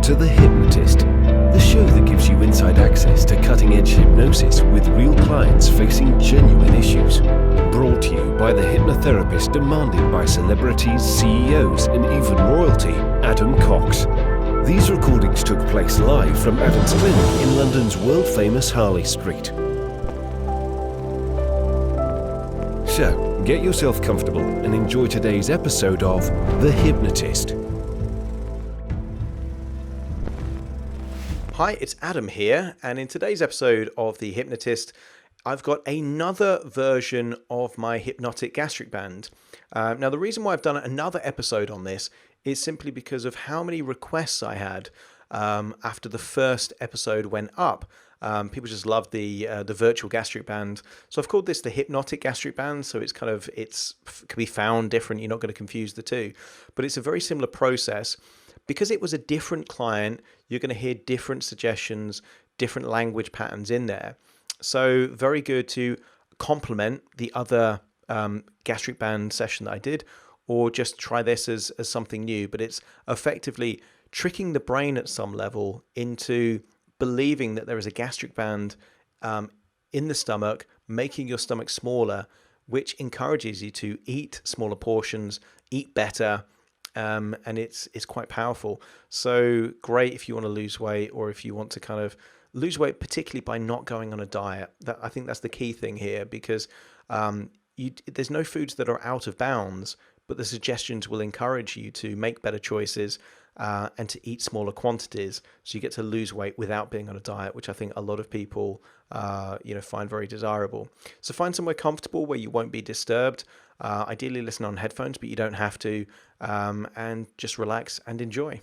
to The Hypnotist, the show that gives you inside access to cutting-edge hypnosis with real clients facing genuine issues. Brought to you by the hypnotherapist demanded by celebrities, CEOs, and even royalty, Adam Cox. These recordings took place live from Adam's clinic in London's world-famous Harley Street. So, get yourself comfortable and enjoy today's episode of The Hypnotist. Hi, it's Adam here, and in today's episode of The Hypnotist, I've got another version of my Hypnotic Gastric Band. Now, the reason why I've done another episode on this is simply because of how many requests I had after the first episode went up. People just love the virtual gastric band, so I've called this the Hypnotic Gastric Band. So it can be found different. You're not going to confuse the two, but it's a very similar process. Because it was a different client, you're going to hear different suggestions, different language patterns in there. So very good to complement the other gastric band session that I did, or just try this as something new. But it's effectively tricking the brain at some level into believing that there is a gastric band in the stomach, making your stomach smaller, which encourages you to eat smaller portions, eat better, and it's quite powerful. So great if you want to lose weight, or if you want to kind of lose weight, particularly by not going on a diet. I think that's the key thing here, because there's no foods that are out of bounds, but the suggestions will encourage you to make better choices and to eat smaller quantities, so you get to lose weight without being on a diet, which I think a lot of people find very desirable. So find somewhere comfortable where you won't be disturbed. Ideally listen on headphones, but you don't have to, and just relax and enjoy.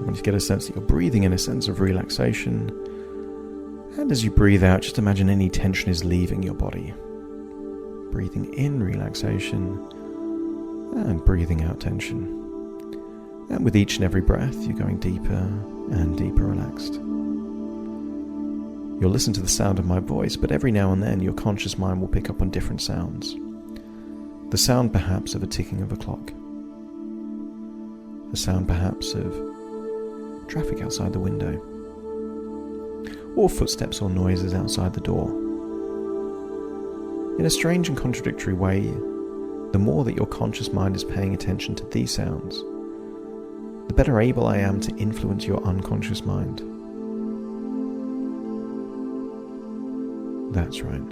want you to get a sense that you're breathing in a sense of relaxation. And as you breathe out, just imagine any tension is leaving your body. Breathing in relaxation and breathing out tension. And with each and every breath, you're going deeper and deeper relaxed. You'll listen to the sound of my voice, but every now and then your conscious mind will pick up on different sounds. The sound perhaps of a ticking of a clock. The sound perhaps of traffic outside the window. Or footsteps or noises outside the door. In a strange and contradictory way, the more that your conscious mind is paying attention to these sounds, the better able I am to influence your unconscious mind. That's right.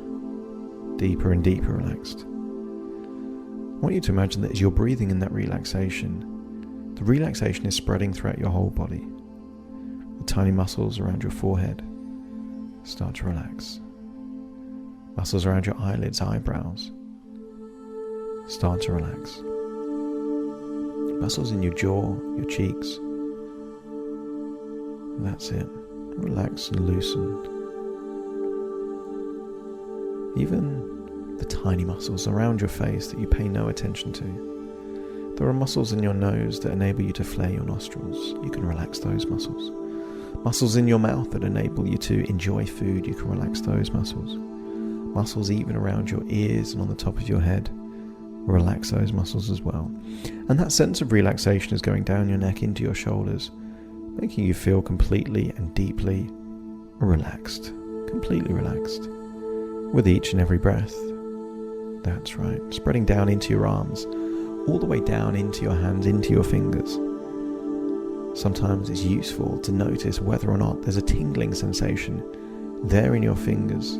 Deeper and deeper relaxed. I want you to imagine that as you're breathing in that relaxation, the relaxation is spreading throughout your whole body. The tiny muscles around your forehead start to relax. Muscles around your eyelids, eyebrows start to relax. Muscles in your jaw, your cheeks. That's it. Relax and loosen. Even the tiny muscles around your face that you pay no attention to. There are muscles in your nose that enable you to flare your nostrils. You can relax those muscles. Muscles in your mouth that enable you to enjoy food. You can relax those muscles. Muscles even around your ears and on the top of your head. Relax those muscles as well. And that sense of relaxation is going down your neck into your shoulders, making you feel completely and deeply relaxed. Completely relaxed. With each and every breath. That's right. Spreading down into your arms, all the way down into your hands, into your fingers. Sometimes it's useful to notice whether or not there's a tingling sensation there in your fingers,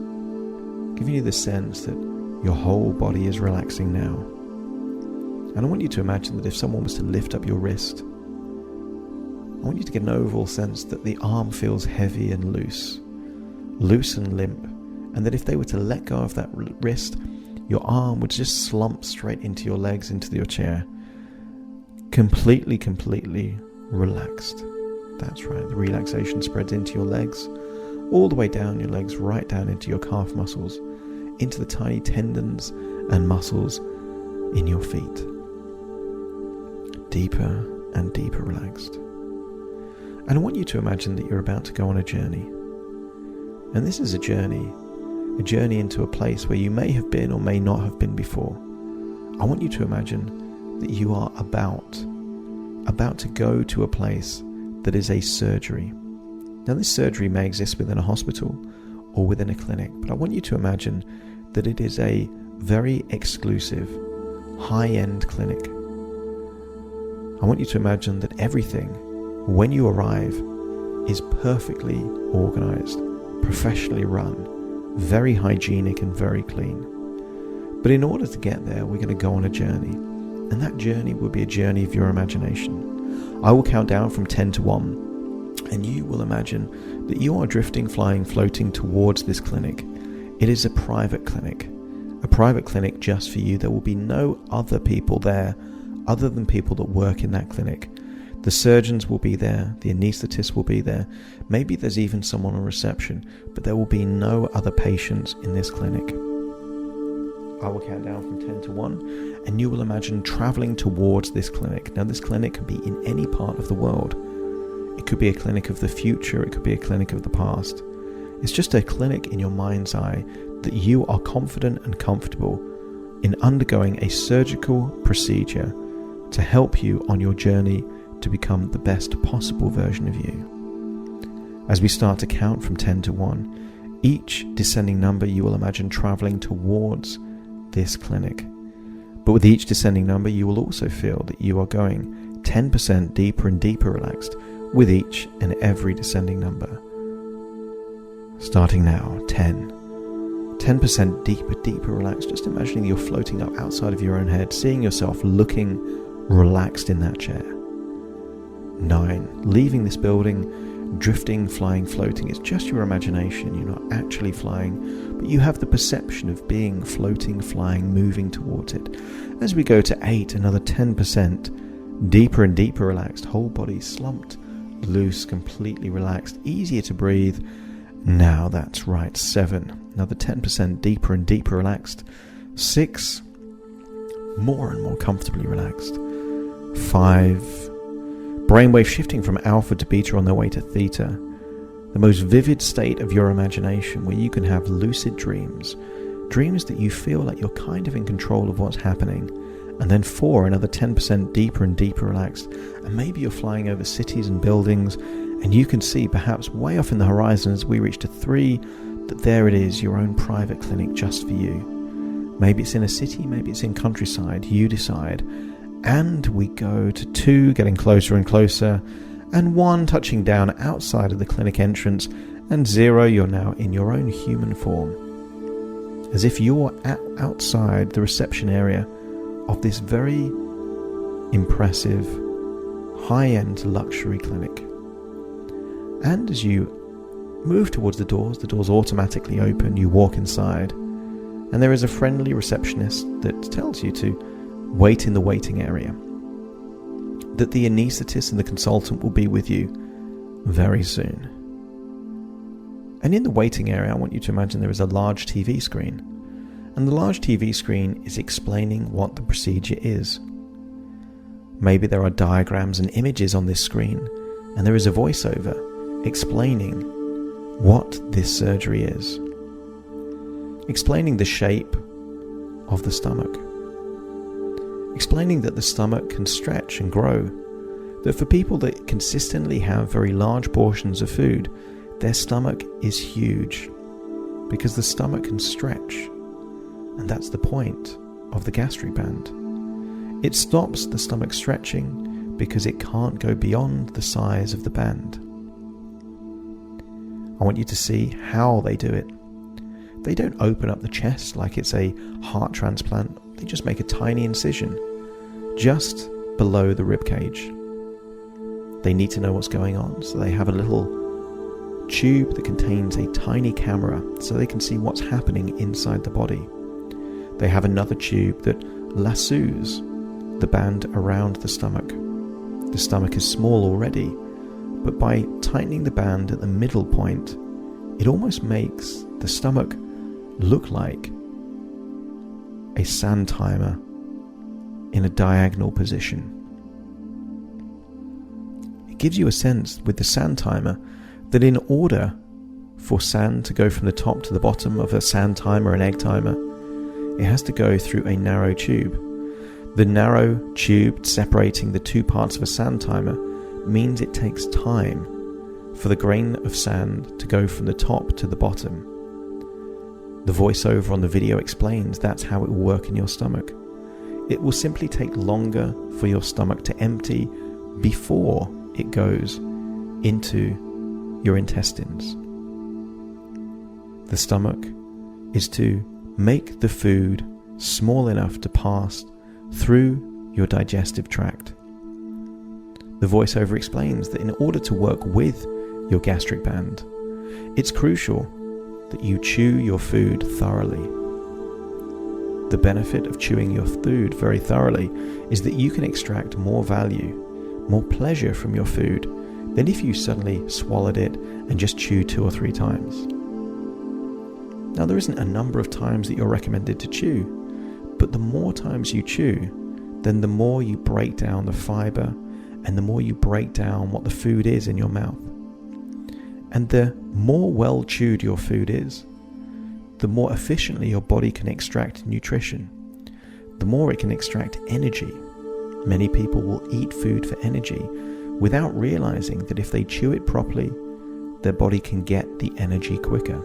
giving you the sense that your whole body is relaxing now. And I want you to imagine that if someone was to lift up your wrist, I want you to get an overall sense that the arm feels heavy and loose and limp, and that if they were to let go of that wrist, your arm would just slump straight into your legs, into your chair. Completely relaxed. That's right. The relaxation spreads into your legs, all the way down your legs, right down into your calf muscles, into the tiny tendons and muscles in your feet. Deeper and deeper relaxed. And I want you to imagine that you're about to go on a journey. And this is a journey into a place where you may have been or may not have been before. I want you to imagine that you are about to go to a place that is a surgery. Now, this surgery may exist within a hospital or within a clinic, but I want you to imagine that it is a very exclusive, high-end clinic. I want you to imagine that everything, when you arrive, is perfectly organized, professionally run, very hygienic and very clean. But in order to get there, we're going to go on a journey. And that journey will be a journey of your imagination. I will count down from 10 to 1. And you will imagine that you are drifting, flying, floating towards this clinic. It is a private clinic just for you. There will be no other people there other than people that work in that clinic. The surgeons will be there, the anaesthetist will be there, maybe there's even someone on reception, but there will be no other patients in this clinic. I will count down from 10 to 1, and you will imagine traveling towards this clinic. Now, this clinic can be in any part of the world. It could be a clinic of the future, it could be a clinic of the past. It's just a clinic in your mind's eye that you are confident and comfortable in undergoing a surgical procedure to help you on your journey to become the best possible version of you. As we start to count from 10 to 1, each descending number you will imagine traveling towards this clinic. But with each descending number, you will also feel that you are going 10% deeper and deeper relaxed with each and every descending number. Starting now, 10% deeper relaxed. Just imagining you're floating up outside of your own head, seeing yourself looking relaxed in that chair. 9, leaving this building, drifting, flying, floating. It's just your imagination. You're not actually flying, but you have the perception of being floating, flying, moving towards it. As we go to 8, another 10% deeper and deeper relaxed, whole body slumped loose, completely relaxed, easier to breathe. Now that's right, 7. Another 10% deeper and deeper relaxed. 6. More and more comfortably relaxed. 5. Brainwave shifting from alpha to beta on their way to theta. The most vivid state of your imagination where you can have lucid dreams. Dreams that you feel like you're kind of in control of what's happening. And then 4, another 10% deeper and deeper relaxed. And maybe you're flying over cities and buildings, and you can see perhaps way off in the horizon as we reach to 3, that there it is, your own private clinic just for you. Maybe it's in a city, maybe it's in countryside, you decide. And we go to 2, getting closer and closer, and 1 touching down outside of the clinic entrance, and 0, you're now in your own human form. As if you're outside the reception area of this very impressive, high-end luxury clinic. And as you move towards the doors automatically open, you walk inside, and there is a friendly receptionist that tells you to wait in the waiting area, that the anaesthetist and the consultant will be with you very soon. And in the waiting area, I want you to imagine there is a large TV screen, and the large TV screen is explaining what the procedure is. Maybe there are diagrams and images on this screen, and there is a voiceover explaining what this surgery is, explaining the shape of the stomach, explaining that the stomach can stretch and grow, that for people that consistently have very large portions of food, their stomach is huge because the stomach can stretch, and that's the point of the gastric band. It stops the stomach stretching because it can't go beyond the size of the band. I want you to see how they do it. They don't open up the chest like it's a heart transplant. They just make a tiny incision just below the rib cage. They need to know what's going on, so they have a little tube that contains a tiny camera so they can see what's happening inside the body. They have another tube that lassos the band around the stomach. The stomach is small already, but by tightening the band at the middle point, it almost makes the stomach look like a sand timer in a diagonal position. It gives you a sense with the sand timer that in order for sand to go from the top to the bottom of a sand timer, an egg timer, it has to go through a narrow tube. The narrow tube separating the 2 parts of a sand timer means it takes time for the grain of sand to go from the top to the bottom. The voiceover on the video explains that's how it will work in your stomach. It will simply take longer for your stomach to empty before it goes into your intestines. The stomach is to make the food small enough to pass through your digestive tract. The voiceover explains that in order to work with your gastric band, it's crucial that you chew your food thoroughly. The benefit of chewing your food very thoroughly is that you can extract more value, more pleasure from your food than if you suddenly swallowed it and just chewed 2 or 3 times. Now, there isn't a number of times that you're recommended to chew, but the more times you chew, then the more you break down the fiber and the more you break down what the food is in your mouth. And the more well chewed your food is, the more efficiently your body can extract nutrition, the more it can extract energy. Many people will eat food for energy without realizing that if they chew it properly, their body can get the energy quicker.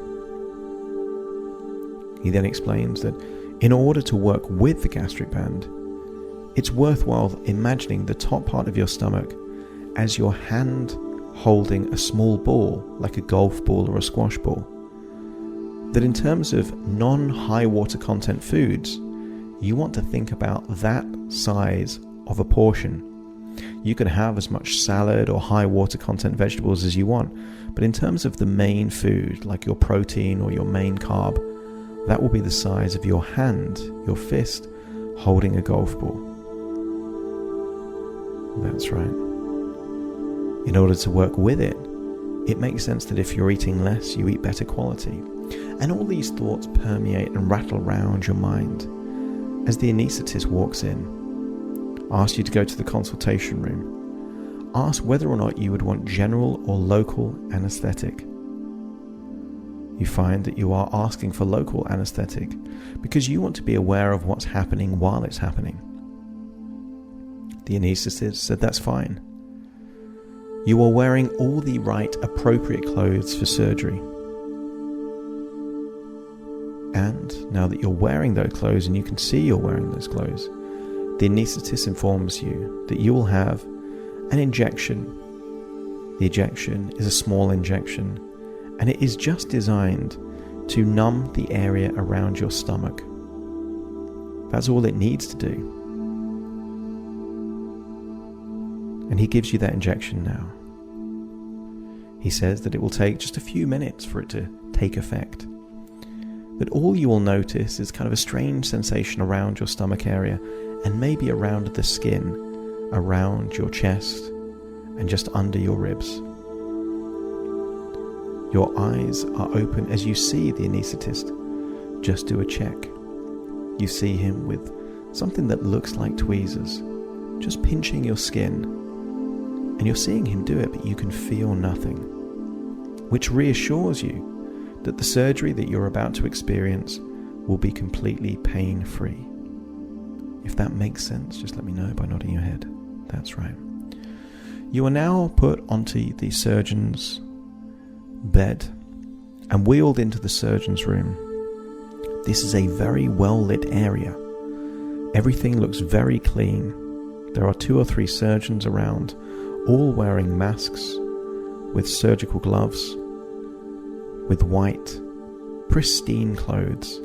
He then explains that in order to work with the gastric band, it's worthwhile imagining the top part of your stomach as your hand holding a small ball, like a golf ball or a squash ball. That in terms of non-high water content foods, you want to think about that size of a portion. You can have as much salad or high water content vegetables as you want, but in terms of the main food, like your protein or your main carb, that will be the size of your hand, your fist, holding a golf ball. That's right. In order to work with it, it makes sense that if you're eating less, you eat better quality. And all these thoughts permeate and rattle around your mind as the anaesthetist walks in, asks you to go to the consultation room, asks whether or not you would want general or local anaesthetic. You find that you are asking for local anaesthetic because you want to be aware of what's happening while it's happening. The anaesthetist said that's fine. You are wearing all the right appropriate clothes for surgery. And now that you're wearing those clothes and you can see you're wearing those clothes, the anaesthetist informs you that you will have an injection. The injection is a small injection, and it is just designed to numb the area around your stomach. That's all it needs to do. And he gives you that injection now. He says that it will take just a few minutes for it to take effect. But all you will notice is kind of a strange sensation around your stomach area and maybe around the skin, around your chest and just under your ribs. Your eyes are open as you see the anaesthetist just do a check. You see him with something that looks like tweezers, just pinching your skin. And you're seeing him do it, but you can feel nothing, which reassures you that the surgery that you're about to experience will be completely pain-free. If that makes sense, just let me know by nodding your head. That's right. You are now put onto the surgeon's bed and wheeled into the surgeon's room. This is a very well-lit area. Everything looks very clean. There are 2 or 3 surgeons around, all wearing masks, with surgical gloves, with white, pristine clothes,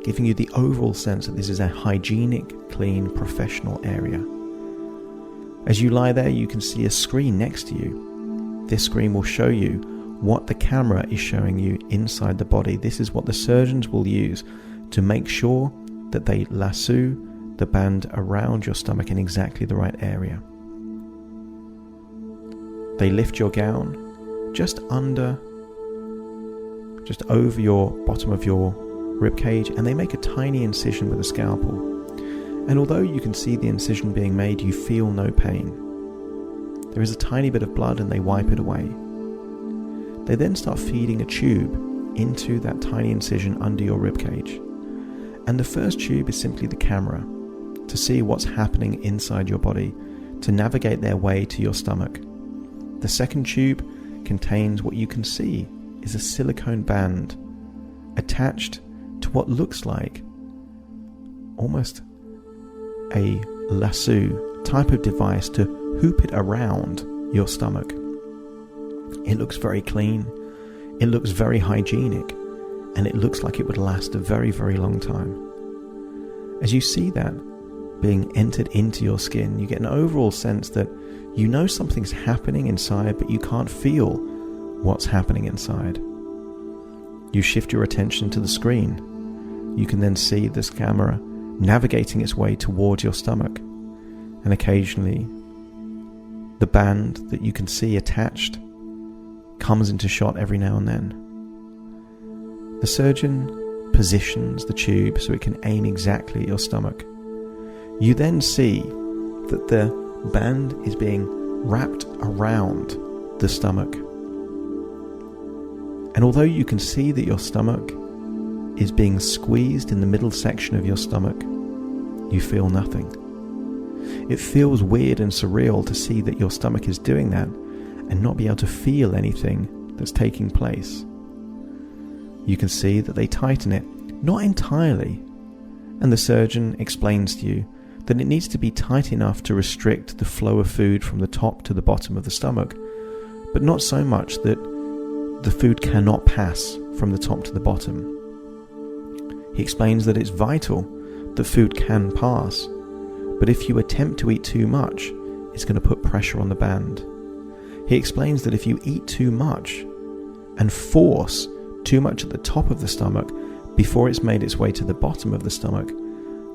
giving you the overall sense that this is a hygienic, clean, professional area. As you lie there, you can see a screen next to you. This screen will show you what the camera is showing you inside the body. This is what the surgeons will use to make sure that they lasso the band around your stomach in exactly the right area. They lift your gown just over your bottom of your rib cage, and they make a tiny incision with a scalpel. And although you can see the incision being made, you feel no pain. There is a tiny bit of blood and they wipe it away. They then start feeding a tube into that tiny incision under your rib cage. And the first tube is simply the camera to see what's happening inside your body, to navigate their way to your stomach. The second tube contains what you can see is a silicone band attached to what looks like almost a lasso type of device to hoop it around your stomach. It looks very clean, it looks very hygienic, and it looks like it would last a very, very long time. As you see that being entered into your skin, you get an overall sense that you know something's happening inside, but you can't feel what's happening inside. You shift your attention to the screen. You can then see this camera navigating its way towards your stomach, and occasionally the band that you can see attached comes into shot every now and then. The surgeon positions the tube so it can aim exactly at your stomach. You then see that the band is being wrapped around the stomach. And although you can see that your stomach is being squeezed in the middle section of your stomach, you feel nothing. It feels weird and surreal to see that your stomach is doing that and not be able to feel anything that's taking place. You can see that they tighten it, not entirely, and the surgeon explains to you that it needs to be tight enough to restrict the flow of food from the top to the bottom of the stomach, but not so much that the food cannot pass from the top to the bottom. He explains that it's vital that food can pass, but if you attempt to eat too much, it's going to put pressure on the band. He explains that if you eat too much and force too much at the top of the stomach before it's made its way to the bottom of the stomach,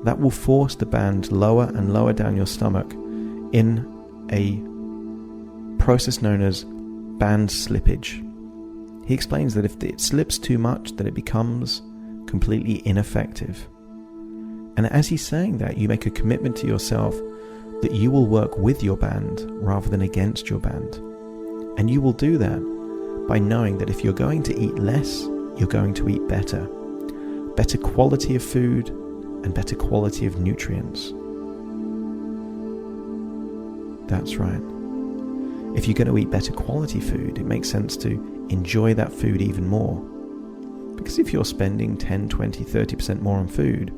that will force the band lower and lower down your stomach in a process known as band slippage. He explains that if it slips too much, then it becomes completely ineffective. And as he's saying that, you make a commitment to yourself that you will work with your band rather than against your band. And you will do that by knowing that if you're going to eat less, you're going to eat better. Better quality of food and better quality of nutrients. That's right. If you're going to eat better quality food, it makes sense to enjoy that food even more. Because if you're spending 10, 20, 30% more on food,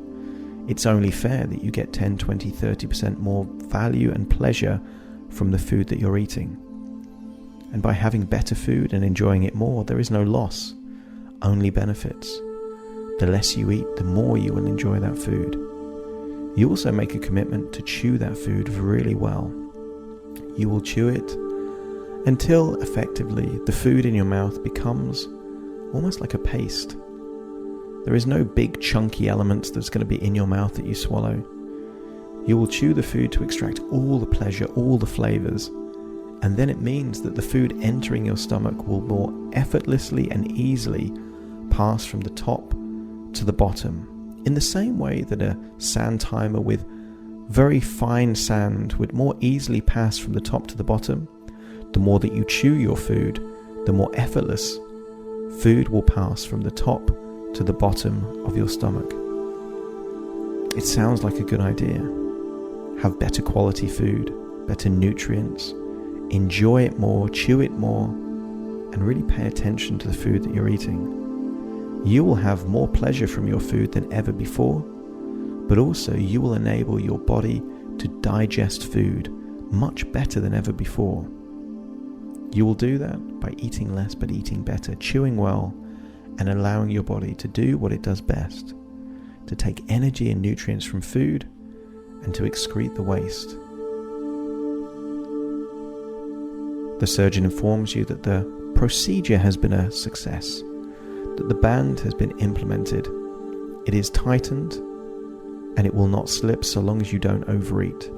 it's only fair that you get 10, 20, 30% more value and pleasure from the food that you're eating. And by having better food and enjoying it more, there is no loss, only benefits. The less you eat, the more you will enjoy that food. You also make a commitment to chew that food really well. You will chew it until effectively the food in your mouth becomes almost like a paste. There is no big chunky elements that's going to be in your mouth that you swallow. You will chew the food to extract all the pleasure, all the flavors, and then it means that the food entering your stomach will more effortlessly and easily pass from the top to the bottom, in the same way that a sand timer with very fine sand would more easily pass from the top to the bottom. The more that you chew your food, the more effortless food will pass from the top to the bottom of your stomach. It sounds like a good idea. Have better quality food, better nutrients, enjoy it more, chew it more, and really pay attention to the food that you're eating. You will have more pleasure from your food than ever before, but also you will enable your body to digest food much better than ever before. You will do that by eating less but eating better, chewing well, and allowing your body to do what it does best, to take energy and nutrients from food and to excrete the waste. The surgeon informs you that the procedure has been a success, that the band has been implemented, it is tightened, and it will not slip so long as you don't overeat.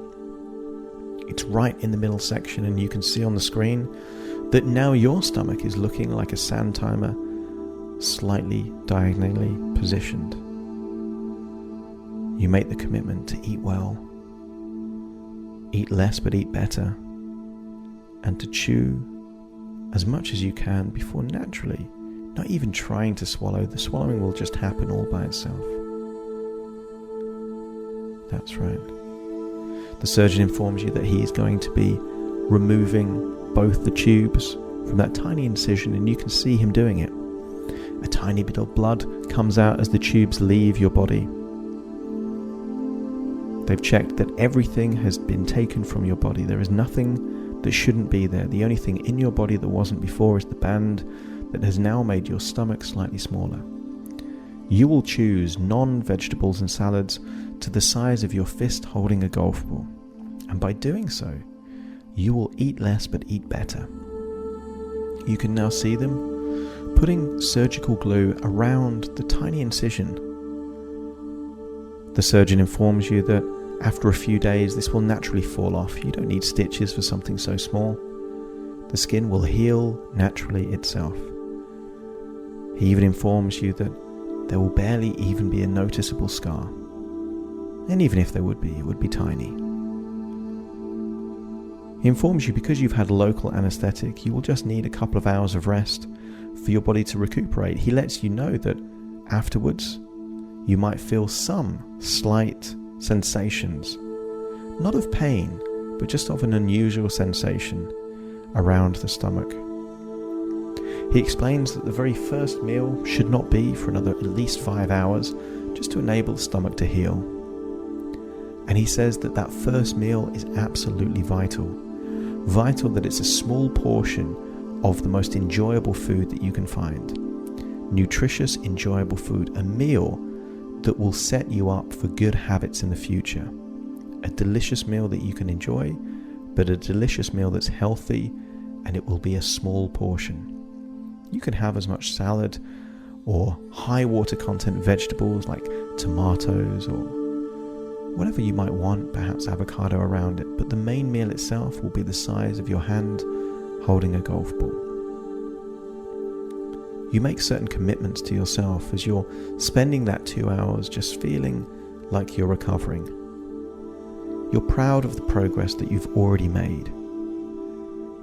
It's right in the middle section, and you can see on the screen that now your stomach is looking like a sand timer, slightly diagonally positioned. You make the commitment to eat well, eat less but eat better, and to chew as much as you can before naturally, not even trying to swallow. The swallowing will just happen all by itself. That's right. The surgeon informs you that he is going to be removing both the tubes from that tiny incision, and you can see him doing it. A tiny bit of blood comes out as the tubes leave your body. They've checked that everything has been taken from your body. There is nothing that shouldn't be there. The only thing in your body that wasn't before is the band that has now made your stomach slightly smaller. You will choose non-vegetables and salads to the size of your fist holding a golf ball. And by doing so, you will eat less but eat better. You can now see them putting surgical glue around the tiny incision. The surgeon informs you that after a few days this will naturally fall off. You don't need stitches for something so small. The skin will heal naturally itself. He even informs you that there will barely even be a noticeable scar. And even if there would be, it would be tiny. He informs you because you've had a local anaesthetic, you will just need a couple of hours of rest for your body to recuperate. He lets you know that afterwards you might feel some slight sensations, not of pain, but just of an unusual sensation around the stomach. He explains that the very first meal should not be for another at least 5 hours, just to enable the stomach to heal. And he says that that first meal is absolutely vital. Vital that it's a small portion of the most enjoyable food that you can find. Nutritious, enjoyable food, a meal that will set you up for good habits in the future. A delicious meal that you can enjoy, but a delicious meal that's healthy, and it will be a small portion. You can have as much salad or high water content vegetables like tomatoes or whatever you might want, perhaps avocado around it, but the main meal itself will be the size of your hand holding a golf ball. You make certain commitments to yourself as you're spending that 2 hours just feeling like you're recovering. You're proud of the progress that you've already made.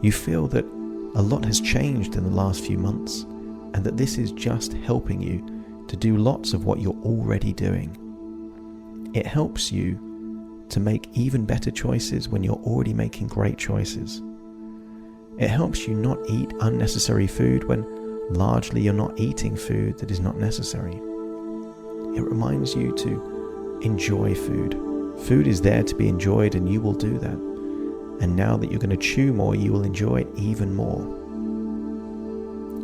You feel that a lot has changed in the last few months, and that this is just helping you to do lots of what you're already doing. It helps you to make even better choices when you're already making great choices. It helps you not eat unnecessary food when largely you're not eating food that is not necessary. It reminds you to enjoy food. Food is there to be enjoyed, and you will do that. And now that you're going to chew more, you will enjoy it even more.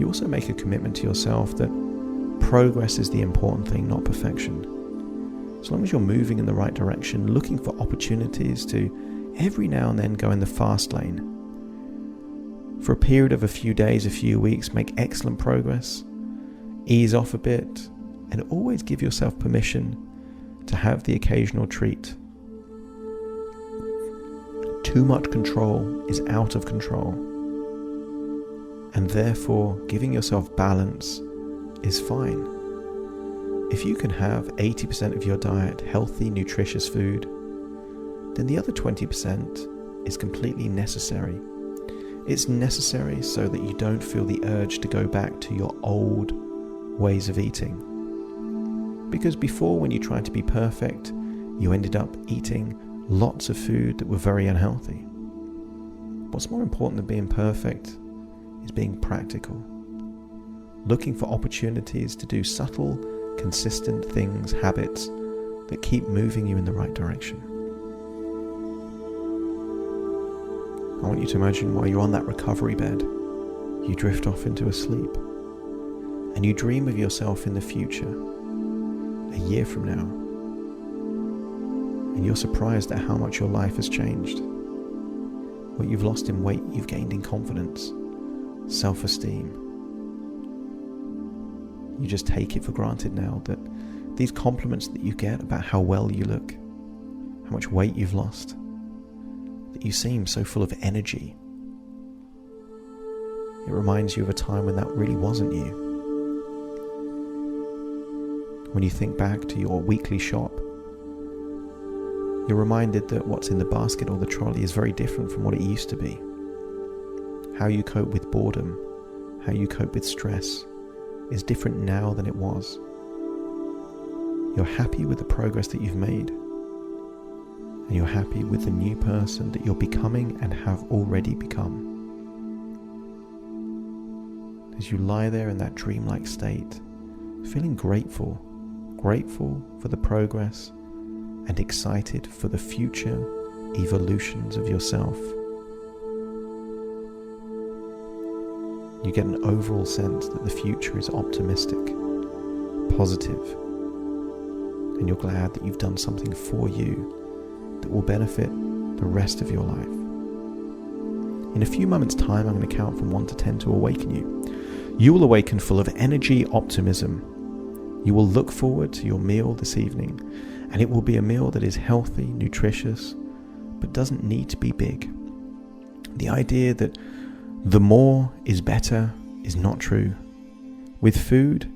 You also make a commitment to yourself that progress is the important thing, not perfection. As long as you're moving in the right direction, looking for opportunities to every now and then go in the fast lane. For a period of a few days, a few weeks, make excellent progress, ease off a bit, and always give yourself permission to have the occasional treat. Too much control is out of control, and therefore giving yourself balance is fine. If you can have 80% of your diet healthy, nutritious food, then the other 20% is completely necessary. It's necessary so that you don't feel the urge to go back to your old ways of eating. Because before, when you tried to be perfect, you ended up eating lots of food that were very unhealthy. What's more important than being perfect is being practical. Looking for opportunities to do subtle, consistent things, habits that keep moving you in the right direction. I want you to imagine while you're on that recovery bed, you drift off into a sleep, and you dream of yourself in the future, a year from now, and you're surprised at how much your life has changed. What you've lost in weight, you've gained in confidence, self-esteem. You just take it for granted now that these compliments that you get about how well you look, how much weight you've lost, that you seem so full of energy. It reminds you of a time when that really wasn't you. When you think back to your weekly shop, you're reminded that what's in the basket or the trolley is very different from what it used to be. How you cope with boredom, how you cope with stress, is different now than it was. You're happy with the progress that you've made, and you're happy with the new person that you're becoming and have already become. As you lie there in that dreamlike state, feeling grateful for the progress and excited for the future evolutions of yourself. You get an overall sense that the future is optimistic, positive, and you're glad that you've done something for you that will benefit the rest of your life. In a few moments' time, I'm going to count from 1 to 10 to awaken you. You will awaken full of energy, optimism. You will look forward to your meal this evening, and it will be a meal that is healthy, nutritious, but doesn't need to be big. The idea that the more is better is not true. With food,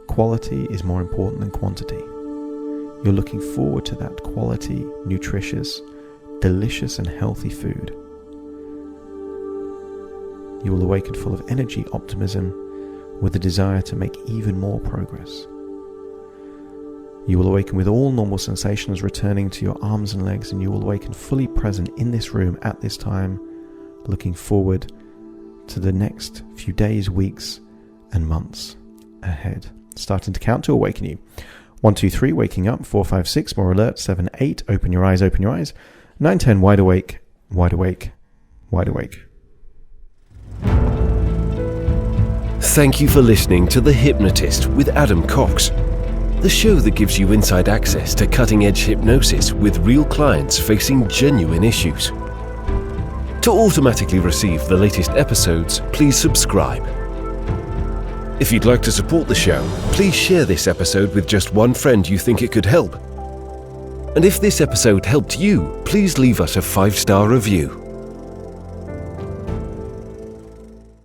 quality is more important than quantity. You're looking forward to that quality, nutritious, delicious and healthy food. You will awaken full of energy, optimism, with a desire to make even more progress. You will awaken with all normal sensations returning to your arms and legs, and you will awaken fully present in this room at this time, looking forward to the next few days, weeks, and months ahead. Starting to count to awaken you. 1, 2, 3, waking up. 4, 5, 6, more alert. 7, 8, open your eyes, open your eyes. 9, 10, wide awake, wide awake, wide awake. Thank you for listening to The Hypnotist with Adam Cox, the show that gives you inside access to cutting-edge hypnosis with real clients facing genuine issues. To automatically receive the latest episodes, please subscribe. If you'd like to support the show, please share this episode with just one friend you think it could help. And if this episode helped you, please leave us a 5-star review.